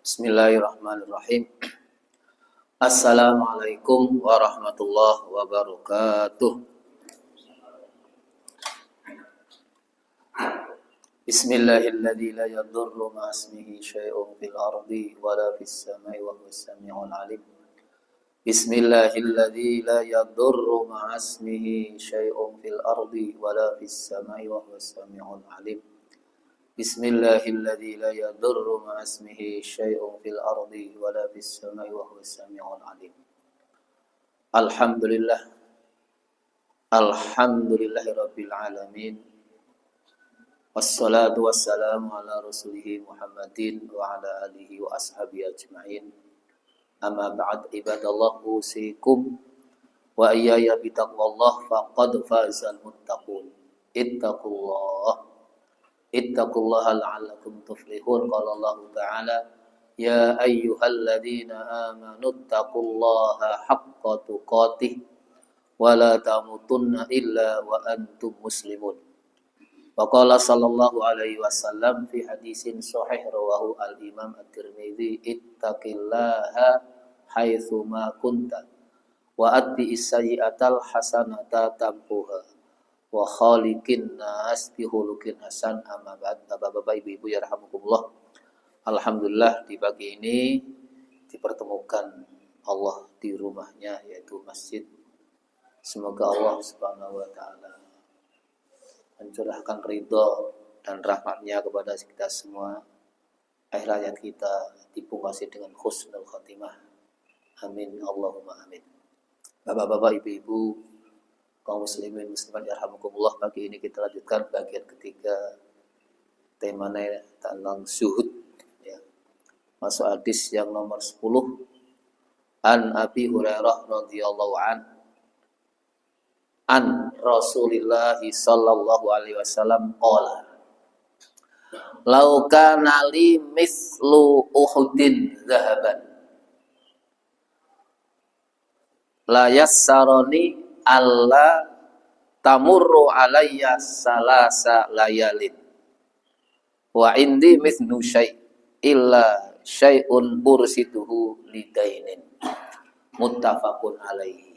Bismillahirrahmanirrahim. Assalamualaikum warahmatullahi wabarakatuh. Bismillahilladzi la yadurru ma'asmihi syai'un fil ardi wala fis samai wa huwas samiul alim. Bismillahilladzi la yadurru ma'asmihi syai'un fil ardi wala fis samai wa huwas samiul alim. Bismillahilladzi la yadurru ma'asmihi syai'un fil ardi wala fis samai wa huwas samiul alim. Alhamdulillah. Alhamdulillahirabbil alamin. Wassalatu wassalamu ala rasulih Muhammadin wa ala alihi wa ashabihi ajma'in. Amma ba'd, ibadallah, usikum wa iyaya bitaqwallah faqad fazal muttaqun. Ittaqullaha la'allakum tuflihun. Qala Allah Ta'ala, ya ayyuhalladzina amanu ittaqullaha haqqa tuqatih wa la tamutunna illa wa antum muslimun. Wa qala sallallahu alaihi wasallam fi hadisin sahih rawahu al-Imam At-Tirmidzi, ittaqillaha haitsu ma kunta wa atbi'is sayyi'atal hasanata tampuha wa khaliqin nas bi khuluqin hasan. Amma ba'd. Bapak-bapak, ibu-ibu ya rahimakumullah. Alhamdulillah, di pagi ini dipertemukan Allah di rumahnya, yaitu masjid. Semoga Allah Subhanahu wa taala mencurahkan ridho dan rahmatnya kepada kita semua. Akhir hayat kita dipungkasi dengan husnul khatimah. Amin Allahumma amin. Bapak-bapak, ibu-ibu, kaum muslimin muslimat yarhamukumullah, pagi ini kita lanjutkan bagian ketiga temanya tentang zuhud ya. Masuk hadis yang nomor 10. An Abi Hurairah radhiyallahu an Rasulillah sallallahu alaihi wasallam qala, "Lau kana li mislu Uhudin zahaban la yassarani alla tamurru alayya salasa layalin wa indi mithlu syai' illa syai'un ursituhu lidainin." Muttafaqun alaihi.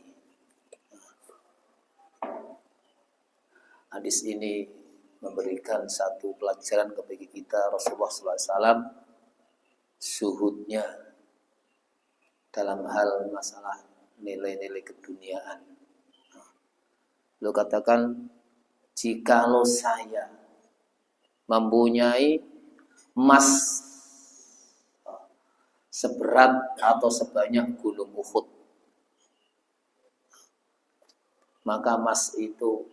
Hadis ini memberikan satu pelajaran kepada kita. Rasulullah SAW zuhudnya dalam hal masalah nilai-nilai keduniaan. Beliau katakan, jikalau saya mempunyai emas seberat atau sebanyak gunung Uhud, maka emas itu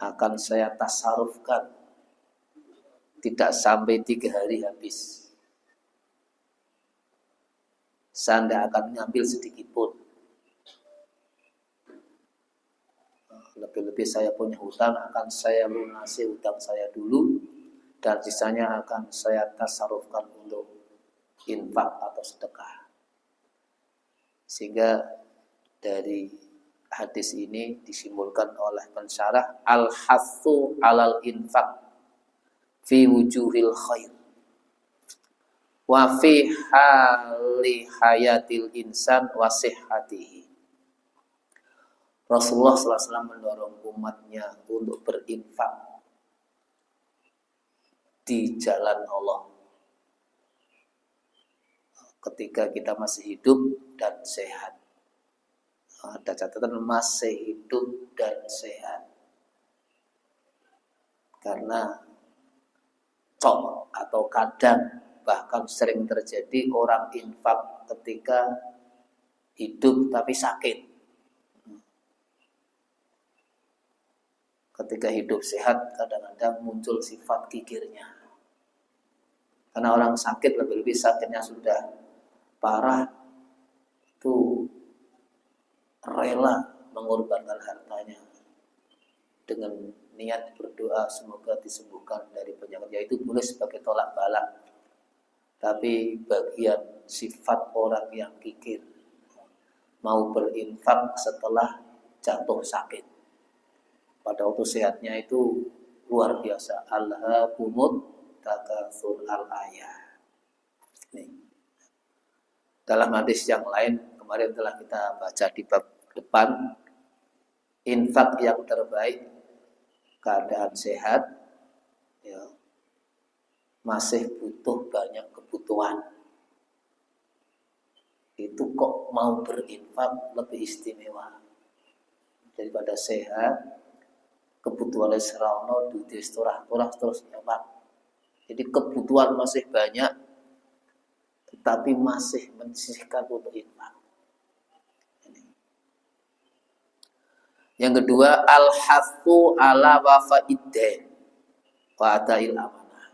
akan saya tasarufkan tidak sampai 3 hari habis. Saya tidak akan mengambil sedikit pun. Lebih-lebih saya punya hutang, akan saya lunasi hutang saya dulu, dan sisanya akan saya tasarufkan untuk infak atau sedekah. Sehingga dari hadis ini disimpulkan oleh pensyarah, al-hathu alal infak fi wujuhil khair wa fi hali hayatil insan wa sihhatihi. Rasulullah SAW mendorong umatnya untuk berinfak di jalan Allah ketika kita masih hidup dan sehat. Ada catatan masih hidup dan sehat, karena atau kadang bahkan sering terjadi orang infak ketika hidup tapi sakit. Ketika hidup sehat kadang-kadang muncul sifat kikirnya. Karena orang sakit, lebih-lebih sakitnya sudah parah, itu rela mengorbankan hartanya dengan niat berdoa semoga disembuhkan dari penyakitnya. Itu boleh sebagai tolak bala. Tapi bagian sifat orang yang kikir, mau berinfak setelah jatuh sakit, pada waktu sehatnya itu luar biasa. Alhaakumut takatsur al-ayah. Ini. Dalam hadis yang lain kemarin telah kita baca di bab depan, infak yang terbaik keadaan sehat, ya, masih butuh banyak kebutuhan. Itu kok mau berinfak lebih istimewa daripada sehat, kebutuhan serono duit turah terus nyaman. Jadi kebutuhan masih banyak, tetapi masih menyisihkan untuk infak. Yang kedua, al-hathu ala wafa'iddain wa adail amanah.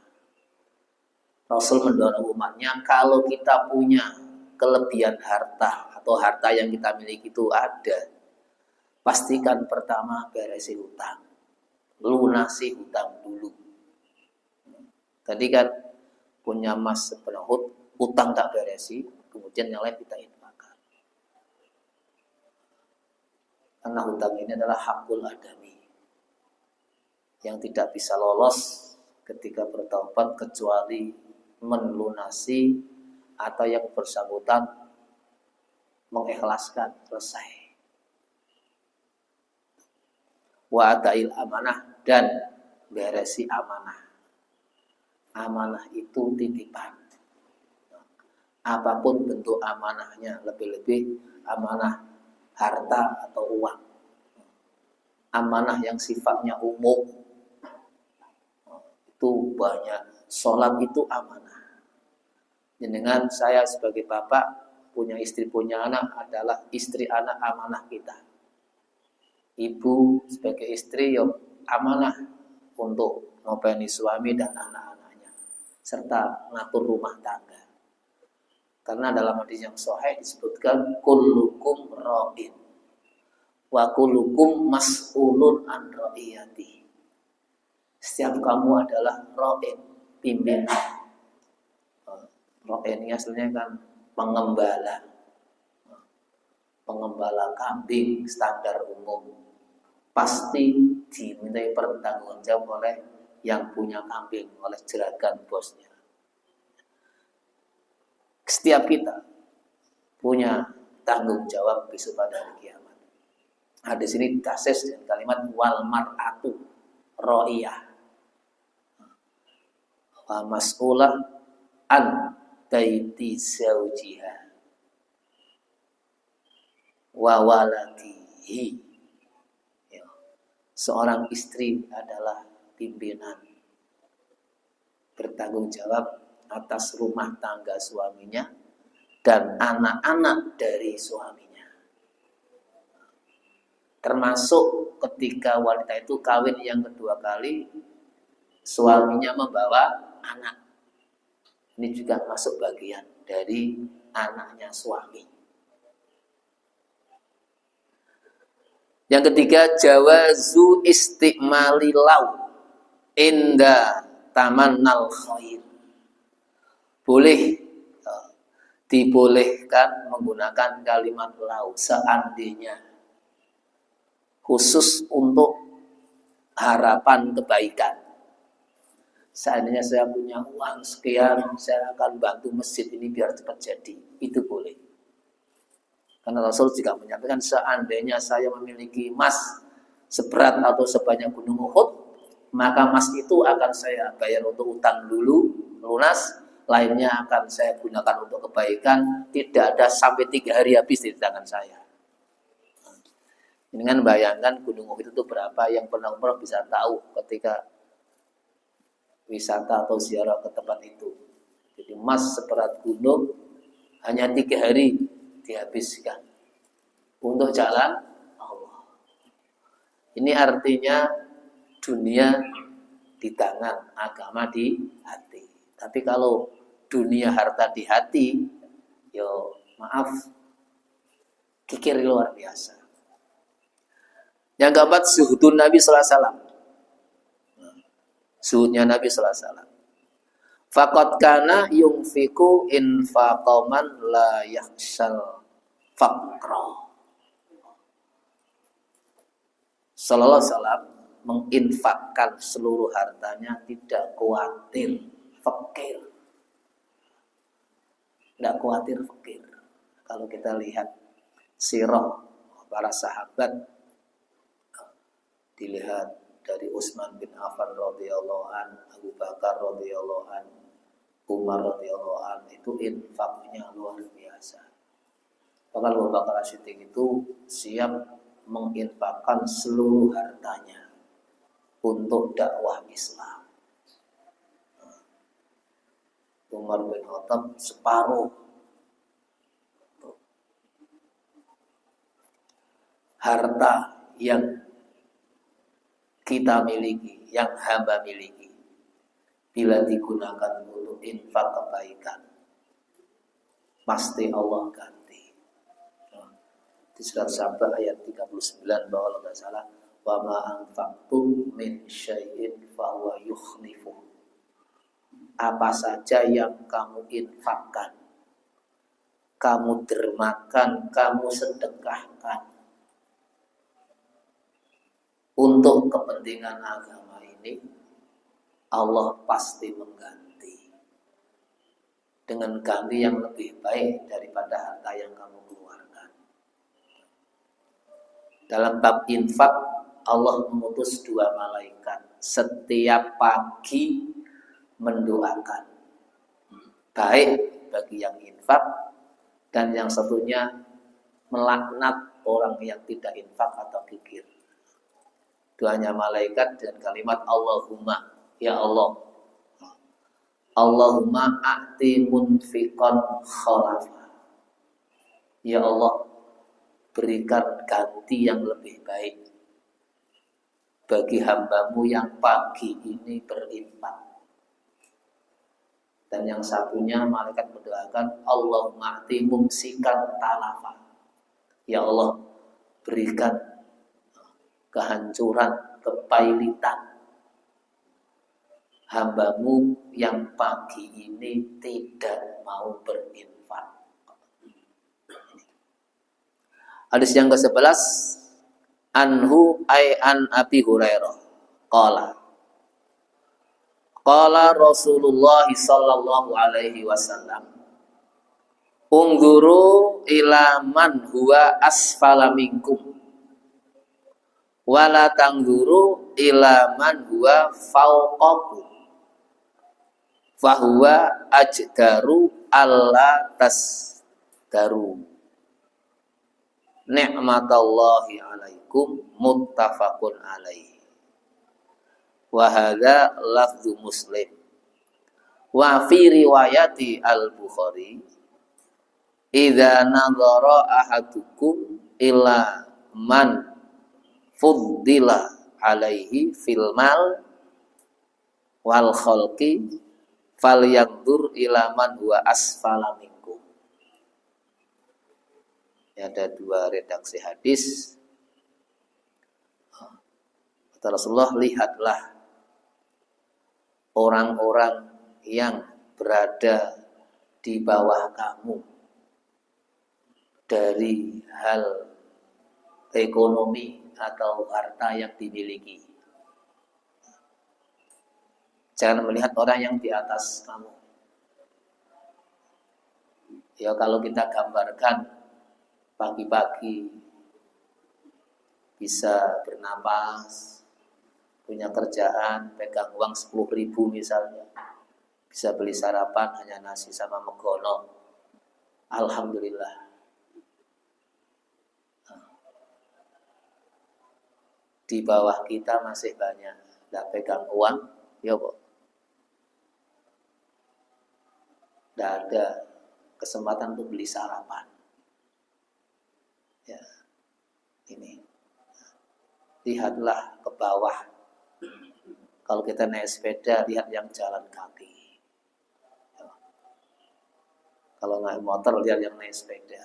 Rasul mendorong umatnya, kalau kita punya kelebihan harta atau harta yang kita miliki itu ada, pastikan pertama beresi hutang, lunasi hutang dulu. Tadi kan punya emas sepenuh hutang tak beresi, kemudian yang lain kita infakkan. Karena hutang ini adalah hakul adami yang tidak bisa lolos ketika bertaubat kecuali melunasi atau yang bersangkutan mengikhlaskan, selesai. Wa adail amanah, dan beresi amanah. Amanah itu titipan. Apapun bentuk amanahnya, lebih-lebih amanah harta atau uang. Amanah yang sifatnya umum itu banyak. Sholat itu amanah. Dengan saya sebagai bapak, punya istri, punya anak, adalah istri anak amanah kita. Ibu sebagai istri yang amanah untuk ngopeni suami dan anak-anaknya, serta ngatur rumah tangga. Karena dalam hadis yang sahih disebutkan kullukum ra'in wa kullukum mas'ulun an ra'iyati. Setiap kamu adalah ra'in, pimpinan. Ra'in ini aslinya kan pengembala. Pengembala kambing standar umum pasti dimintai pertanggungjawab oleh yang punya kambing, oleh jeragan bosnya. Setiap kita punya tanggung jawab besok pada hari kiamat. Hadis ini ditasis dengan kalimat wal mar'atu ra'iyah wa mas'ulah an baiti zawjiha wa waladihi. Seorang istri adalah pimpinan, bertanggung jawab atas rumah tangga suaminya dan anak-anak dari suaminya. Termasuk ketika wanita itu kawin yang kedua kali, suaminya membawa anak. Ini juga masuk bagian dari anaknya suami. Yang ketiga, jawazu istiqmali law inda tamannal khair. Boleh, dibolehkan menggunakan kalimat lau seandainya, khusus untuk harapan kebaikan. Seandainya saya punya uang sekian, saya akan bantu masjid ini biar cepat jadi. Itu boleh. Karena Rasul juga menyampaikan, seandainya saya memiliki emas seberat atau sebanyak gunung Uhud, maka emas itu akan saya bayar untuk utang dulu, lunas. Lainnya akan saya gunakan untuk kebaikan. Tidak ada sampai 3 hari habis di tangan saya. Dengan bayangkan gunung Uhud itu berapa. Yang pernah umrah bisa tahu ketika wisata atau ziarah ke tempat itu. Jadi emas seberat gunung hanya 3 hari dihabiskan untuk jalan Allah. Ini artinya dunia di tangan, agama di hati. Tapi kalau dunia harta di hati, yo maaf, kikir luar biasa. Yang keempat, zuhudun Nabi sallallahu alaihi wasallam. Zuhudnya Nabi sallallahu alaihi wasallam. Faqad kana yunfiqu infaqaman la yakhshal faqra. Sallallahu alaihi wasallam menginfakkan seluruh hartanya, tidak khawatir fakir. tidak khawatir fakir. Kalau kita lihat sirah para sahabat, dilihat dari Utsman bin Affan radhiyallahu an, Abu Bakar radhiyallahu an, Umar radhiyallahu an, itu infaknya luar biasa. Bahkan Abu Bakar As-Siddiq itu siap menginfakkan seluruh hartanya untuk dakwah Islam. Umar bin Khattab separuh. Harta yang kita miliki, yang hamba miliki, bila digunakan untuk infak kebaikan, pasti Allah ganti. Di surat Saba ayat 39 bahwa Allah tidak salah, wa ma anfaqtum min syai'in fa huwa yukhlifu. Apa saja yang kamu infakkan, kamu dermakan, kamu sedekahkan untuk kepentingan agama ini, Allah pasti mengganti dengan ganti yang lebih baik daripada harta yang kamu keluarkan. Dalam bab infak, Allah mengutus 2 malaikat setiap pagi mendoakan baik bagi yang infak, dan yang satunya melaknat orang yang tidak infak atau kikir. Doanya malaikat dan kalimat Allahumma, ya Allah, Allahumma a'ti munfiqan khalafa. Ya Allah, berikan ganti yang lebih baik bagi hambamu yang pagi ini berinfak. Dan yang satunya malaikat mendoakan Allahumma a'ti mumsikan talafa. Ya Allah, berikan kehancuran, kepailitan hambamu yang pagi ini tidak mau berinfak. Hadis yang ke-11, anhu ay an Abi Hurairah qala Rasulullah sallallahu alaihi wasallam, ungguru ila man huwa asfala minkum wala tangguru ila man huwa fauqakum fahuwa ajdaru alla tasdaru ni'matallahi alaikum muttafaqun alaihi. Wa hadza lafzu Muslim. Wa fi riwayati al-Bukhari, idza nadhara ahadukum ila man fuddila alaihi fil mal wal khalqi falyanzur ila man huwa asfala minkum. Ada 2 redaksi hadis. Kata Rasulullah, lihatlah orang-orang yang berada di bawah kamu dari hal ekonomi atau harta yang dimiliki. Jangan melihat orang yang di atas kamu. Ya, kalau kita gambarkan pagi-pagi bisa bernapas, punya kerjaan, pegang uang 10.000 misalnya, bisa beli sarapan hanya nasi sama megono, alhamdulillah. Di bawah kita masih banyak tidak pegang uang, ya kok. Tidak ada kesempatan untuk beli sarapan. Ya, ini. Lihatlah ke bawah. Kalau kita naik sepeda, lihat yang jalan kaki. Ya. Kalau naik motor, lihat yang naik sepeda.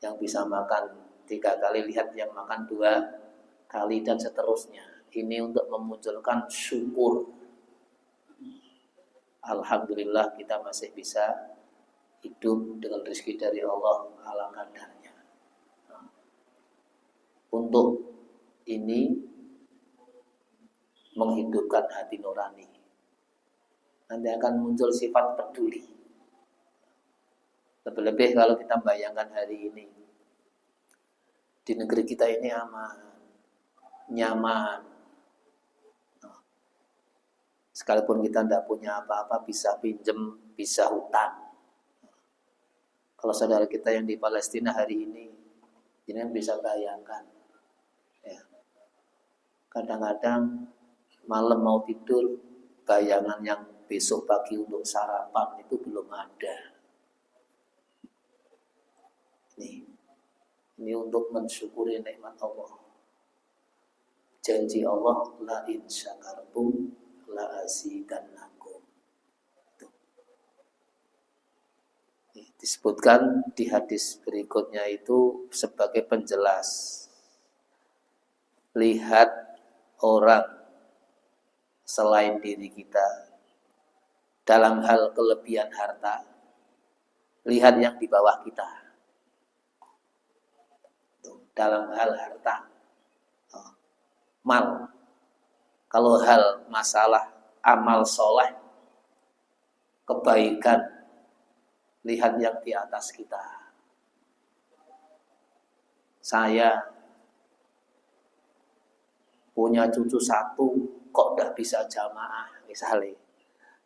Yang bisa makan 3 kali, lihat yang makan 2 kali dan seterusnya. Ini untuk memunculkan syukur. Alhamdulillah kita masih bisa hidup dengan rezeki dari Allah ala kadarnya. Untuk ini menghidupkan hati nurani. Nanti akan muncul sifat peduli. Lebih-lebih kalau kita bayangkan hari ini di negeri kita ini aman, nyaman. Sekalipun kita tidak punya apa-apa, bisa pinjem, bisa hutang. Kalau saudara kita yang di Palestina hari ini, jangan bisa bayangkan. Ya. Kadang-kadang malam mau tidur, bayangan yang besok pagi untuk sarapan itu belum ada. Ini untuk mensyukuri nikmat Allah. Janji Allah, la in syakartum la azidannakum. Disebutkan di hadis berikutnya itu sebagai penjelas. Lihat orang selain diri kita dalam hal kelebihan harta, lihat yang di bawah kita dalam hal harta, mal. Kalau hal masalah amal soleh, kebaikan, lihat yang di atas kita. Saya punya cucu 1, kok tidak bisa jamaah, misalnya.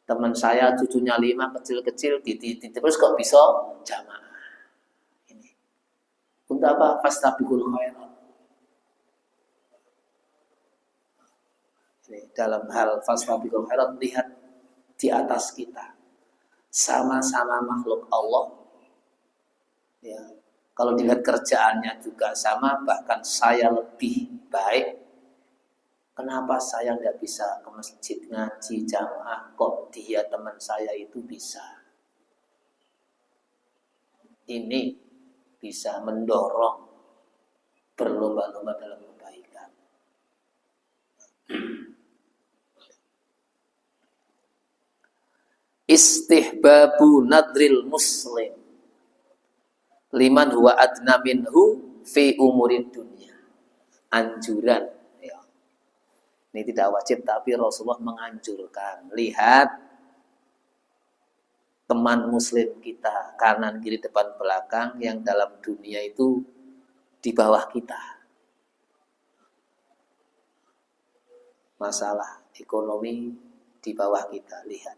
Teman saya cucunya 5, kecil-kecil, terus kok bisa jamaah. Ini. Untuk apa? Fastabiqul khairat. Dalam hal fastabiqul khairat, lihat di atas kita. Sama-sama makhluk Allah. Ya. Kalau dilihat kerjaannya juga sama, bahkan saya lebih baik. Kenapa saya tidak bisa ke masjid ngaji jamaah, kok dia teman saya itu bisa? Ini bisa mendorong berlomba-lomba dalam kebaikan. Istihbabu nadril muslim liman huwa adna minhu fi umurid dunia. Anjuran, ya. Ini tidak wajib, tapi Rasulullah menganjurkan. Lihat teman muslim kita, kanan, kiri, depan, belakang, yang dalam dunia itu di bawah kita. Masalah ekonomi di bawah kita, lihat.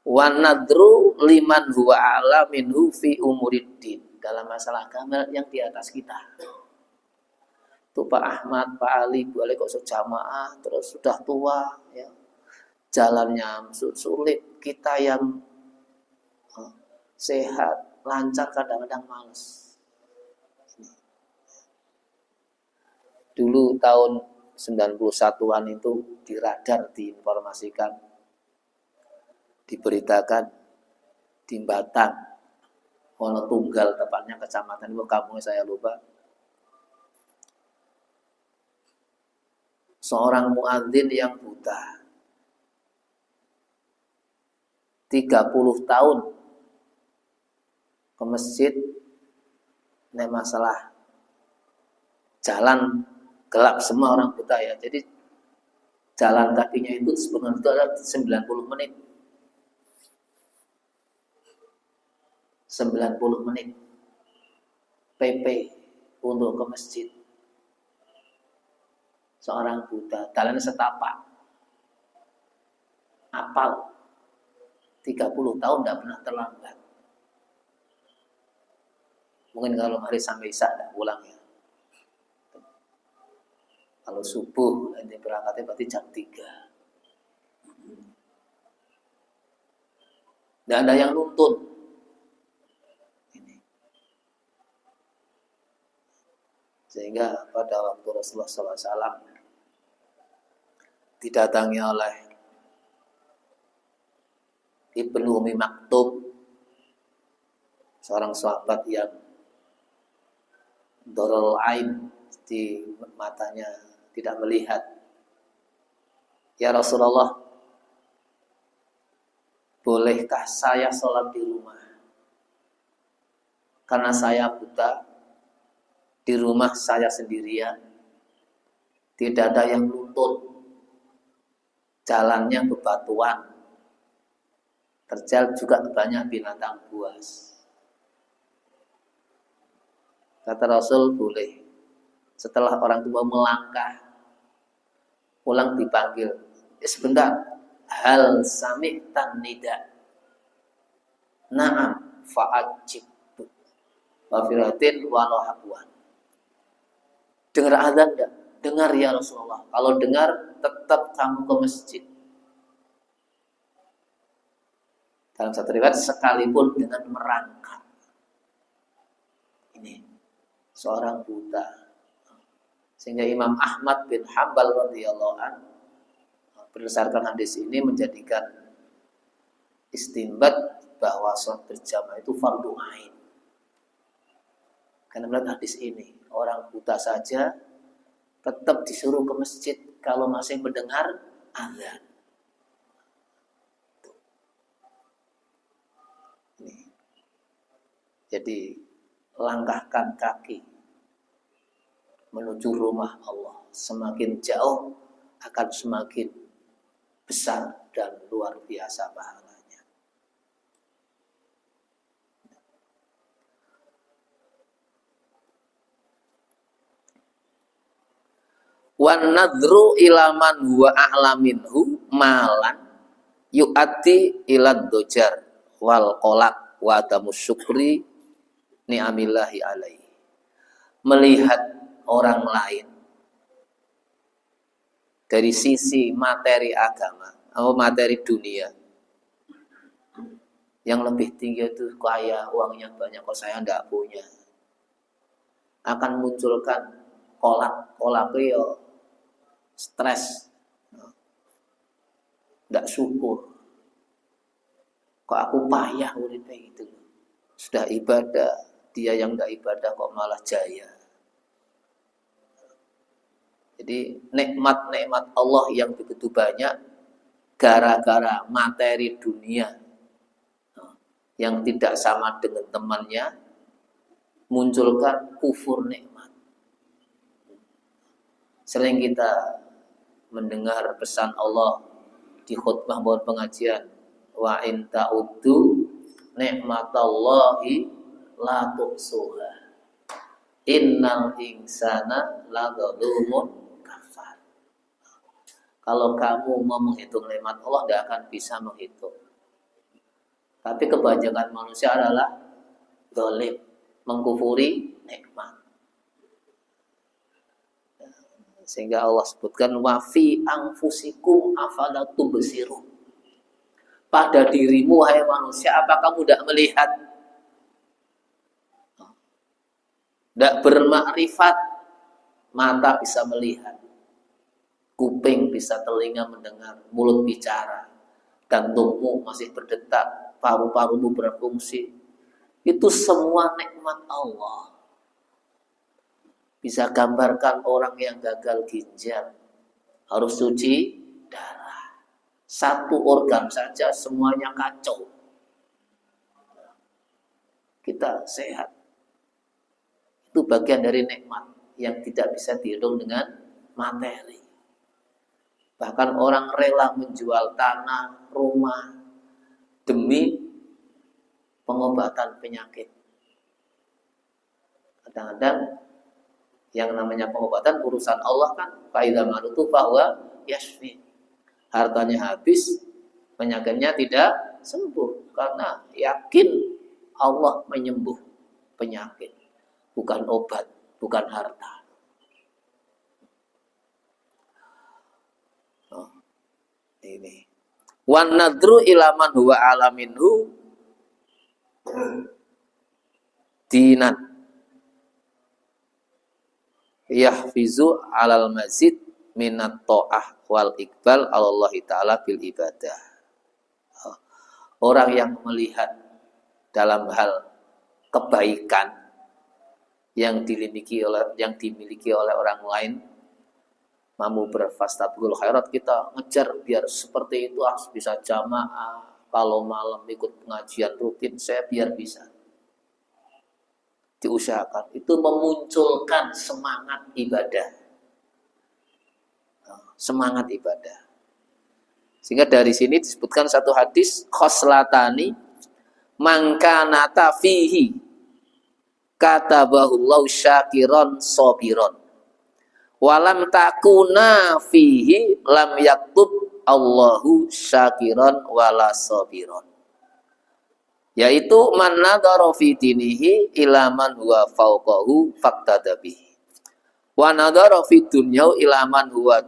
Wa nadru liman huwa a'la minhu fi umuriddin. Dalam masalah agama yang di atas kita. Tuh Pak Ahmad, Pak Ali, Bu Ali kok sejamaah, terus sudah tua, ya. Jalannya sulit. Kita yang sehat, lancar, kadang-kadang males. Dulu tahun 91-an itu di radar diinformasikan, diberitakan di Batang, Wonotunggal tepatnya kecamatan itu, kampung saya lupa. Seorang muadzin yang buta, 30 tahun ke masjid, ini masalah jalan gelap, semua orang buta ya. Jadi jalan kakinya itu sebenarnya itu adalah 90 menit. 90 menit PP untuk ke masjid. Seorang buta, jalan setapak, apal, 30 tahun tidak pernah terlambat. Mungkin kalau hari sampai Isya tidak pulang ya. Kalau subuh nanti berangkatnya berarti jam 3. Tidak ada yang nuntun. Sehingga pada waktu Rasulullah SAW didatangi oleh Ibnu Umi Maktub, seorang sahabat yang dorol ain, di matanya tidak melihat. Ya Rasulullah, bolehkah saya sholat di rumah? Karena saya buta, di rumah saya sendirian, tidak ada yang nuntun, jalannya bebatuan, Terjal juga banyak binatang buas. Kata Rasul boleh. Setelah orang tua melangkah, pulang dipanggil. Sebentar. Hal sami'tan nida. Na'am fa'ajib. Wafiratin walahabwan. Dengar azan enggak? Dengar ya Rasulullah. Kalau dengar, tetap kamu ke masjid. Dalam satu riwayat sekalipun dengan merangkak. Ini seorang buta. Sehingga Imam Ahmad bin Hanbal radhiyallahu anhu berdasarkan hadis ini menjadikan istinbat bahwa sholat berjamaah itu fardu ain. Karena melihat hadis ini, orang buta saja tetap disuruh ke masjid kalau masih mendengar azan. Jadi langkahkan kaki menuju rumah Allah. Semakin jauh akan semakin besar dan luar biasa pahalanya. Wan nadru ilaman huwa a'laminhu malan yu'ati ilad dojar wal kolak wa adamus syukri ni'amillahi alaihi. Melihat orang lain dari sisi materi agama atau materi dunia yang lebih tinggi itu kaya, uangnya banyak, kok saya enggak punya, akan munculkan kolak yo stres, enggak syukur, kok aku payah uripnya gitu. Sudah ibadah, dia yang enggak ibadah kok malah jaya. Jadi nikmat-nikmat Allah yang begitu banyak gara-gara materi dunia yang tidak sama dengan temannya munculkan kufur nikmat. Sering kita mendengar pesan Allah di khutbah buat pengajian, wa in ta'uddu nikmatallahi la tuhsuha innal insana ladzalumun. Kalau kamu mau menghitung nikmat Allah, tidak akan bisa menghitung. Tapi kebanyakan manusia adalah zalim, mengkufuri nikmat. Sehingga Allah sebutkan wa fi anfusikum afala tubsirun. Pada dirimu hai manusia, apa kamu tidak melihat? Tidak bermakrifat, mata bisa melihat, kuping bisa telinga mendengar, mulut bicara, jantungmu masih berdetak, paru-parumu berfungsi. Itu semua nikmat Allah. Bisa gambarkan orang yang gagal ginjal, harus cuci darah. Satu organ saja semuanya kacau. Kita sehat. Itu bagian dari nikmat yang tidak bisa dihitung dengan materi. Bahkan orang rela menjual tanah, rumah demi pengobatan penyakit. Kadang-kadang yang namanya pengobatan urusan Allah kan, faidza marutu bahwa yashfi. Hartanya habis, penyakitnya tidak sembuh karena yakin Allah menyembuh penyakit, bukan obat, bukan harta. Ini wan nadru ilaman huwa alaminhu dinan yahfizu alal mazid minat ta'ah wal iqbal alallahi ta'ala bil ibadah. Orang yang melihat dalam hal kebaikan yang dimiliki oleh orang lain, mampu berfastabul khairat, kita ngejar biar seperti itu, bisa jamaah, kalau malam ikut pengajian rutin, saya biar bisa. Diusahakan, itu memunculkan semangat ibadah. Semangat ibadah. Sehingga dari sini disebutkan satu hadis, khoslatani mangkanata fihi katabahullahu syakiron sobiron walam takuna fihi lam yaktub Allahu syakiron wala sobiron, yaitu man nadhara fi dinihi ila man huwa fawqahu faqtadabihi wa nadhara fi dunyahu ila man huwa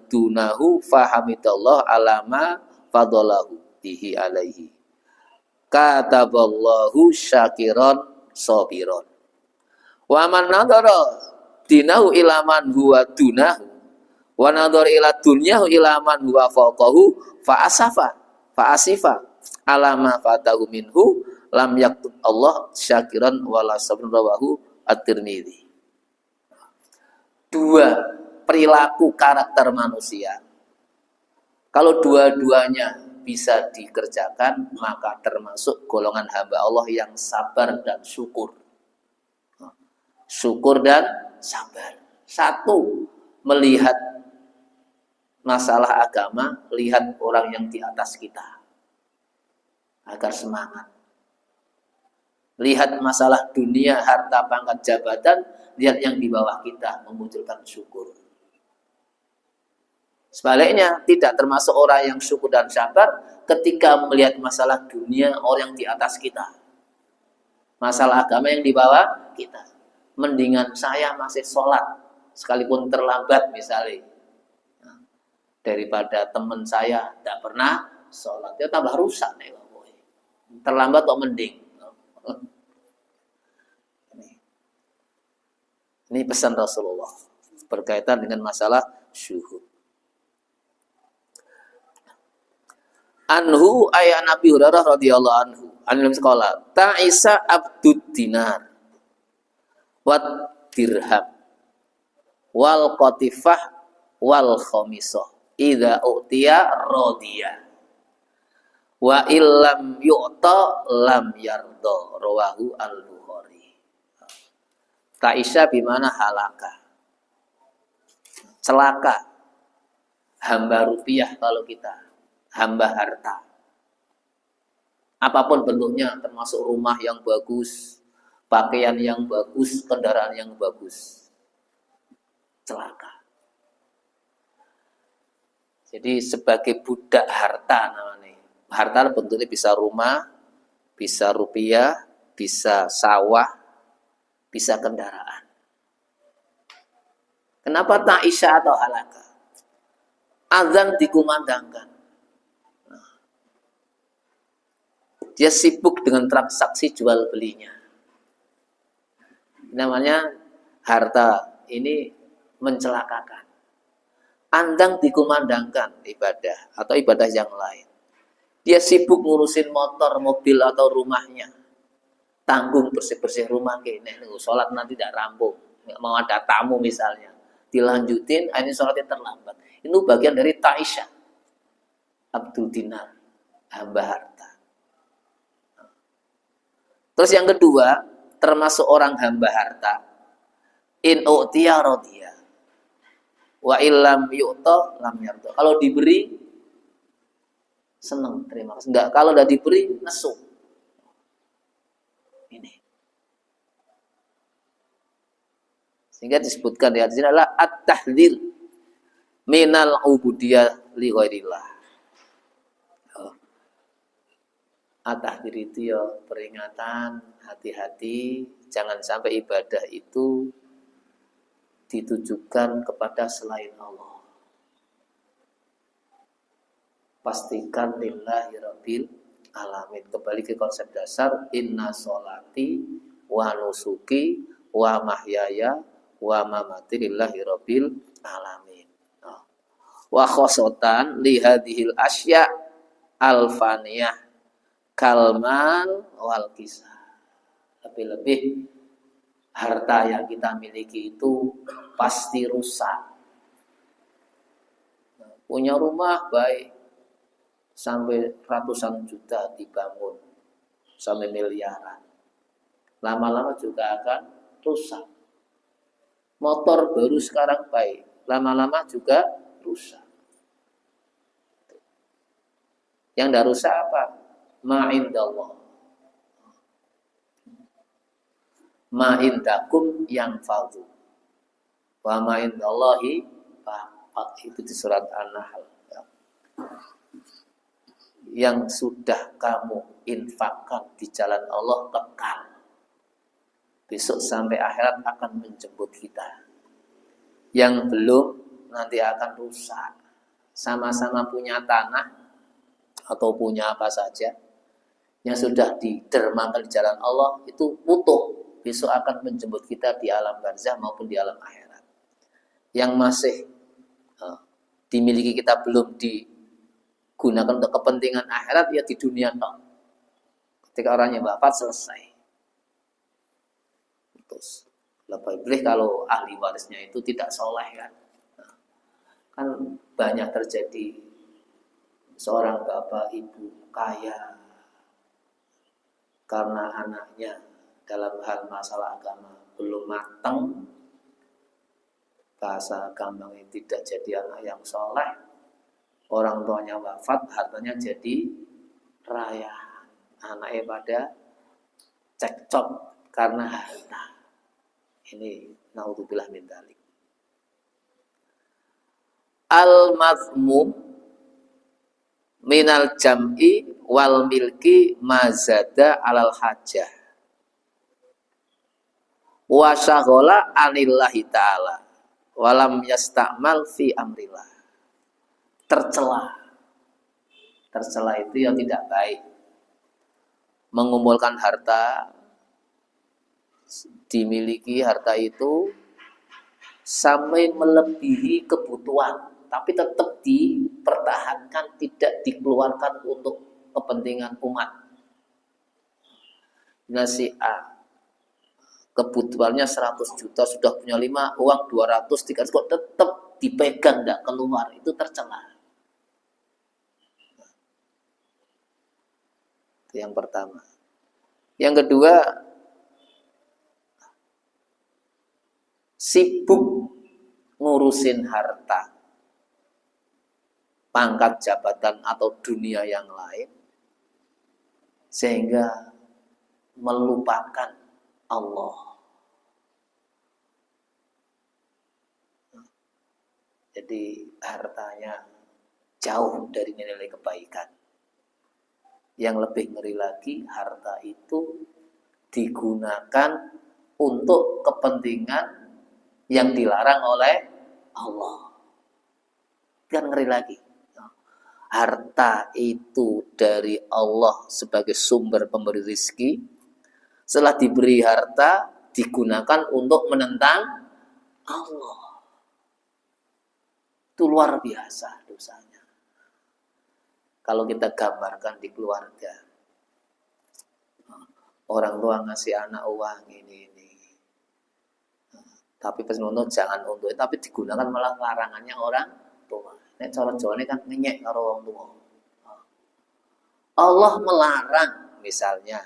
dunahu fahamidallah alama fadalahu bihi alaihi kataballahu syakiron sobiron wa man nadhara dinahu ila man huwa dunahu wa nadhara ila dunyahu ila man huwa fawqahu fa asifa alama fatahu minhu lam yaktub Allah syakiran wala sabrun rawahu at-Tirmidzi. Dua perilaku karakter manusia, kalau dua-duanya bisa dikerjakan, maka termasuk golongan hamba Allah yang sabar dan syukur. Syukur dan sabar. Satu, melihat masalah agama, lihat orang yang di atas kita agar semangat. Lihat masalah dunia, harta, pangkat, jabatan, lihat yang di bawah kita, memunculkan syukur. Sebaliknya, tidak termasuk orang yang syukur dan sabar ketika melihat masalah dunia orang yang di atas kita. Masalah agama yang di bawah kita. Mendingan saya masih sholat, sekalipun terlambat misalnya. Daripada teman saya tidak pernah sholat, dia tambah rusak nih. Terlambat kok mending. Ini pesan Rasulullah berkaitan dengan masalah syuhud. Anhu ayat Nabi Hurairah radhiyallahu anhu, anil sekolah ta'isa abdud dinar wat dirham wal qatifah wal khamisah idza utiya radiya wa illam yu'ta lam yarda rawahu al-Bukhari. Ta'isa bimana halaka, celaka, hamba rupiah kalau kita, hamba harta. Apapun bentuknya, termasuk rumah yang bagus, pakaian yang bagus, kendaraan yang bagus. Celaka. Jadi sebagai budak harta namanya. Harta bentuknya bisa rumah, bisa rupiah, bisa sawah, bisa kendaraan. Kenapa ta'isya atau halaka? Azan dikumandangkan. Dia sibuk dengan transaksi jual belinya. Namanya harta ini mencelakakan. Andang dikumandangkan ibadah atau ibadah yang lain. Dia sibuk ngurusin motor, mobil atau rumahnya. Tanggung bersih-bersih rumah kene, sholat nanti tidak rampung. Mau ada tamu misalnya, dilanjutin, ini sholatnya terlambat. Itu bagian dari ta'isya. Abdul dinar, hamba harta. Terus yang kedua, termasuk orang hamba harta. In u'tiya radiya. Wa illam yu'ta lam yarda. Kalau diberi, senang, terima kasih. Enggak, kalau tidak diberi, nesu. Ini. Sehingga disebutkan di hadis ini adalah at-tahdzir minal ubudiyah li ghairillah. At-tahdzir itu ya peringatan, hati-hati jangan sampai ibadah itu ditujukan kepada selain Allah. Pastikan lillahi rabbil alamin. Kembali ke konsep dasar, inna sholati wa nusuki wa mahyaya wa mamati lillahi rabbil alamin. Wa khosotan li hadhil asya al-faniyah kalmal wal kisah. Lebih-lebih harta yang kita miliki itu pasti rusak. Punya rumah baik, sampai ratusan juta dibangun, sampai miliaran. Lama-lama juga akan rusak. Motor baru sekarang baik, lama-lama juga rusak. Yang tidak rusak apa? Ma'indallah. Ma'indakum yang fadu. Wa ma'indallahi faqat. Itu di surat An-Nahl. Yang sudah kamu infakkan di jalan Allah kekal. Besok sampai akhirat akan menjemput kita. Yang belum nanti akan rusak. Sama-sama punya tanah atau punya apa saja yang sudah didermakan di jalan Allah itu utuh. Besok akan menjemput kita di alam barzah maupun di alam akhirat. Yang masih dimiliki kita belum digunakan untuk kepentingan akhirat ya di dunia toh. Ketika orangnya wafat selesai. Terus lebih kalau ahli warisnya itu tidak soleh kan. Kan banyak terjadi seorang bapak ibu kaya karena anaknya dalam hal masalah agama belum matang, bahasa gampangnya tidak jadi anak yang soleh, orang tuanya wafat, hartanya jadi raya, anaknya pada cekcok karena harta. Ini naudzubillah min dzalik. Al-mazmum minal jam'i wal milki mazada alal hajah wa syaghala anillahi ta'ala walam yasta'mal fi amrillah. Tercela itu yang tidak baik, mengumpulkan harta, dimiliki harta itu sampai melebihi kebutuhan, tapi tetap dipertahankan, tidak dikeluarkan untuk kepentingan umat. Nasi A kebutuhannya 100 juta, sudah punya 5, uang 200, 300, kok tetap dipegang, tidak keluar, itu tercela. Itu yang pertama. Yang kedua, sibuk ngurusin harta, pangkat jabatan atau dunia yang lain, sehingga melupakan Allah. Jadi hartanya jauh dari nilai kebaikan. Yang lebih ngeri lagi, harta itu digunakan untuk kepentingan yang dilarang oleh Allah. Kan ngeri lagi. Harta itu dari Allah sebagai sumber pemberi rizki. Setelah diberi harta, digunakan untuk menentang Allah. Itu luar biasa dosanya. Kalau kita gambarkan di keluarga, orang tua ngasih anak uang ini. Tapi penuntut jangan untuk, tapi digunakan malah larangannya orang tua. Nek cara Jawa ini kan ngenyek karo orang tua. Allah melarang misalnya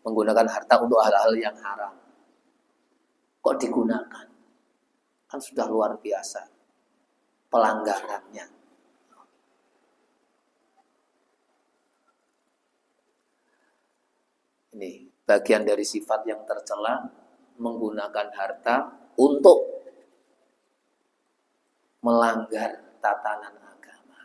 menggunakan harta untuk hal-hal yang haram. Kok digunakan? Kan sudah luar biasa pelanggarannya. Ini bagian dari sifat yang tercela, menggunakan harta untuk melanggar tatanan agama.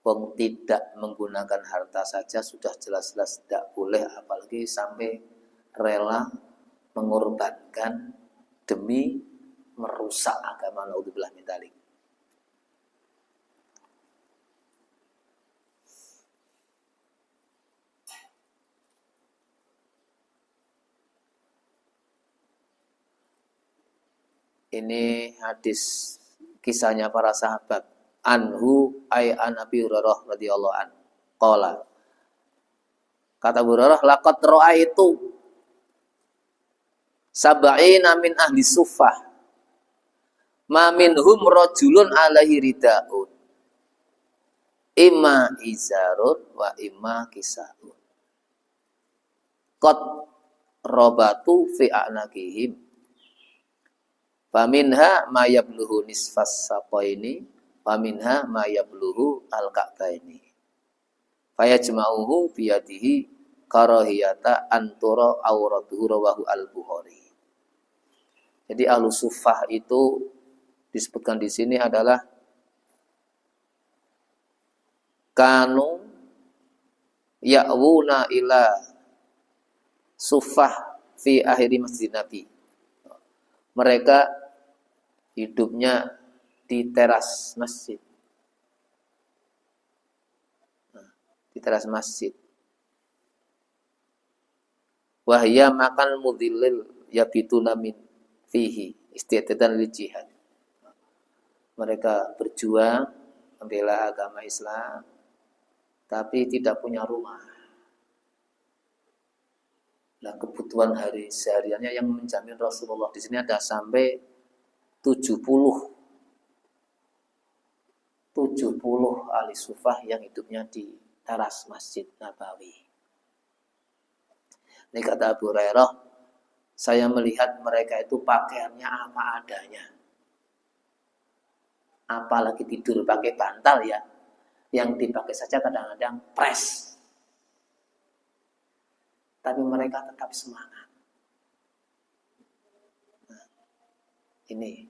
Wong tidak menggunakan harta saja sudah jelas-jelas tidak boleh, apalagi sampai rela mengorbankan demi merusak agama. Naudzubillah min dzalik. Ini hadis kisahnya para sahabat. Anhu ay an Abi Hurairah radhiyallahu an. Qala. Kata Abu Hurairah, laqad ra'aitu sab'ina min ahli suffah. Ma minhum rajulun alaihi ridaun. Imma izarun wa imma kisaun. Qad robatu fi a'naqihim. Faminha ma yablughu nisfas saqaini wa minha ma yablughu al-ka'baini. Fayajma'uhu biyadihi karahiyata antura auratuhu rawahu al-Bukhari. Jadi ahlu sufah itu disebutkan di sini adalah kanu ya'wuna ila sufah fi akhiri masjid Nabi. Mereka hidupnya di teras masjid. Di teras masjid. Wahya makan mudhillil yabituna min fihi isti'dadan lil jihad. Mereka berjuang membela agama Islam tapi tidak punya rumah. Nah, kebutuhan sehariannya yang menjamin Rasulullah di sini ada sampai 70 ahli sufah yang hidupnya di teras Masjid Nabawi. Ini kata Abu Hurairah, saya melihat mereka itu pakaiannya apa adanya. Apalagi tidur pakai bantal ya. Yang dipakai saja kadang-kadang pres. Tapi mereka tetap semangat. Nah, ini.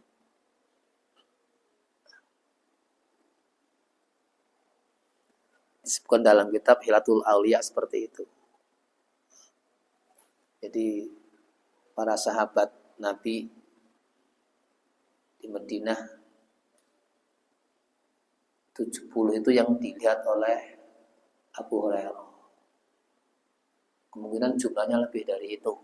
Disebutkan dalam kitab Hilatul Auliya seperti itu. Jadi para sahabat Nabi di Madinah 70 itu yang dilihat oleh Abu Hurairah. Kemungkinan jumlahnya lebih dari itu.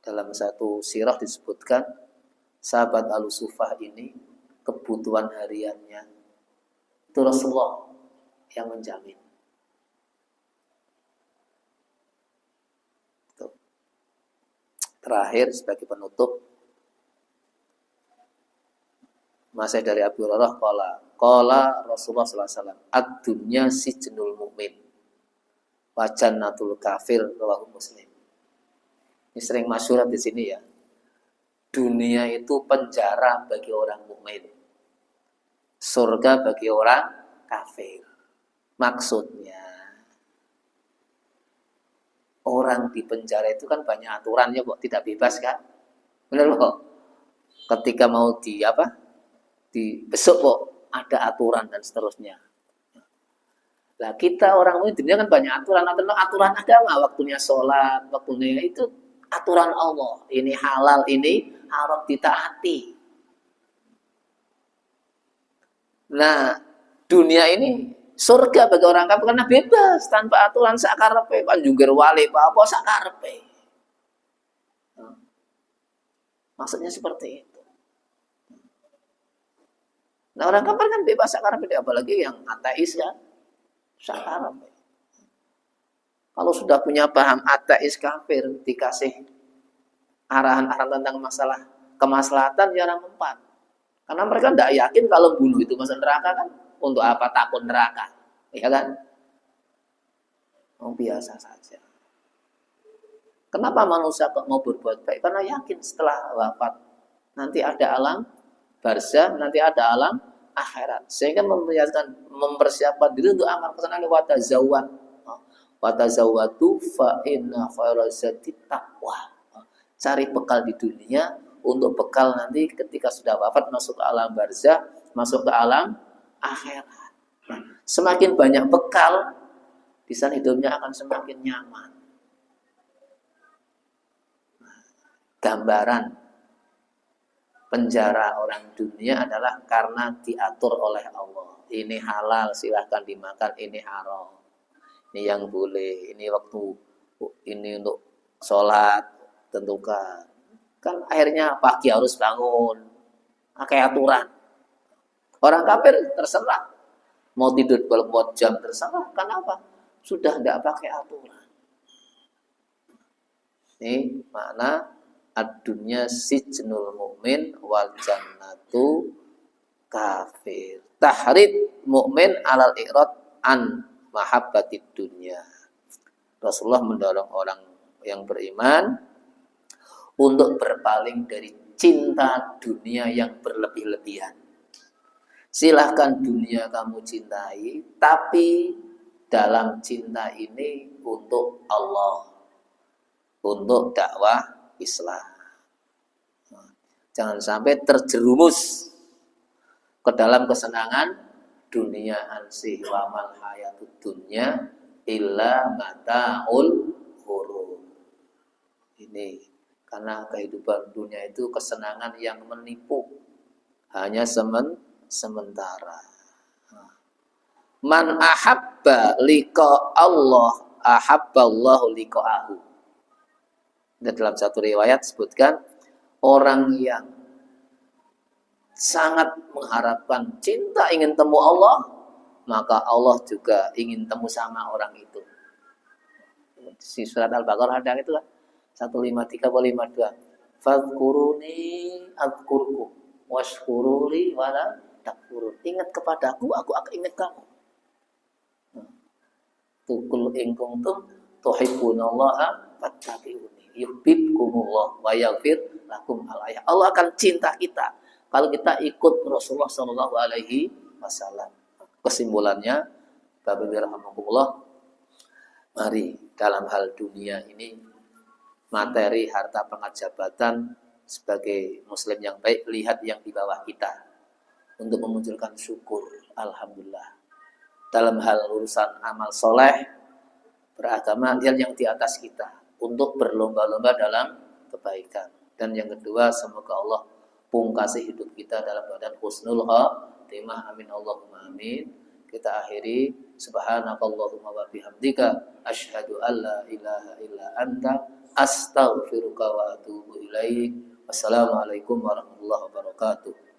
Dalam satu sirah disebutkan sahabat Al-Sufah ini kebutuhan hariannya itu Rasulullah yang menjamin. Terakhir sebagai penutup, masih dari Abu Hurairah qala Rasulullah sallallahu alaihi wasallam ad-dunya sijnul mukmin wa jannatul kafir rawahu Muslim. Ini sering masyhur di sini ya. Dunia itu penjara bagi orang mukmin. Surga bagi orang kafir. Maksudnya orang di penjara itu kan banyak aturannya kok, tidak bebas kan? Benar loh. Ketika mau besok kok ada aturan dan seterusnya. Nah kita orang muslim dunia kan banyak aturan agama, waktunya sholat, waktunya itu aturan Allah. Ini halal, ini haram ditaati. Nah dunia ini surga bagi orang kafir karena bebas tanpa aturan sakarepe, panjungger wali apa sakarepe. Maksudnya seperti itu. Nah orang kafir kan bebas sakarepe, apalagi yang ateis kan sakarepe. Kalau sudah punya paham ateis kafir dikasih arahan-arahan tentang masalah kemaslahatan jarang mempan. Karena mereka tidak yakin kalau bunuh itu masuk neraka kan. Untuk apa takut neraka? Ya kan? Biasa saja. Kenapa manusia kok mau berbuat baik? Karena yakin setelah wafat nanti ada alam barzah, nanti ada alam akhirat. Sehingga mempersiapkan diri untuk amal kesenangan watazawwatu fa inna khairazati taqwa. Cari bekal di dunia untuk bekal nanti ketika sudah wafat masuk ke alam barzah, masuk ke alam akhirat. Nah, semakin banyak bekal, di sana hidupnya akan semakin nyaman. Gambaran penjara orang dunia adalah karena diatur oleh Allah. Ini halal, silahkan dimakan. Ini haram. Ini yang boleh. Ini waktu ini untuk sholat tentukan. Kan akhirnya pagi harus bangun. Pakai aturan. Orang kafir terserah. Mau tidur berapa jam terserah. Kenapa? Sudah tidak pakai aturan. Ini makna ad-dunya sijnul mu'min wal jannatu kafir. Tahrid mu'min alal i'rad an mahabbatid dunya. Rasulullah mendorong orang yang beriman untuk berpaling dari cinta dunia yang berlebih-lebihan. Silahkan dunia kamu cintai, tapi dalam cinta ini untuk Allah, untuk dakwah Islam. Jangan sampai terjerumus ke dalam kesenangan dunia, ansih wa mal hayatud dunya illa mataul ghurur. Ini karena kehidupan dunia itu kesenangan yang menipu, hanya sementara. Man ahabba liqa Allah ahabballahu liqa'ahu. Dan dalam satu riwayat sebutkan, orang yang sangat mengharapkan cinta ingin temu Allah, maka Allah juga ingin temu sama orang itu. Si surat Al-Baqarah ada itu kan 153 atau 52. Fadhkuruni adzkurkum washkuruli wala takfurun. Ingat kepadaku, aku akan ingat kamu. Tukul in kuntum tuhibbunallaha fattabi'uni yuhibbukumullah wa yaghfir lakum al-ayah. Allah akan cinta kita kalau kita ikut Rasulullah sallallahu alaihi wasallam. Kesimpulannya, Bapak Ibu rahimakumullah, mari dalam hal dunia ini, materi, harta, pangkat, jabatan, sebagai muslim yang baik, lihat yang di bawah kita untuk memunculkan syukur. Alhamdulillah. Dalam hal urusan amal soleh, beragama, lihat yang di atas kita untuk berlomba-lomba dalam kebaikan. Dan yang kedua, semoga Allah pungkasi hidup kita dalam keadaan husnul khatimah. Amin Allahumma amin. Kita akhiri, subhanakallahumma wa bihamdika asyhadu an la ilaha illa anta astaghfiruka wa atubu ilaik. Wassalamualaikum warahmatullahi wabarakatuh.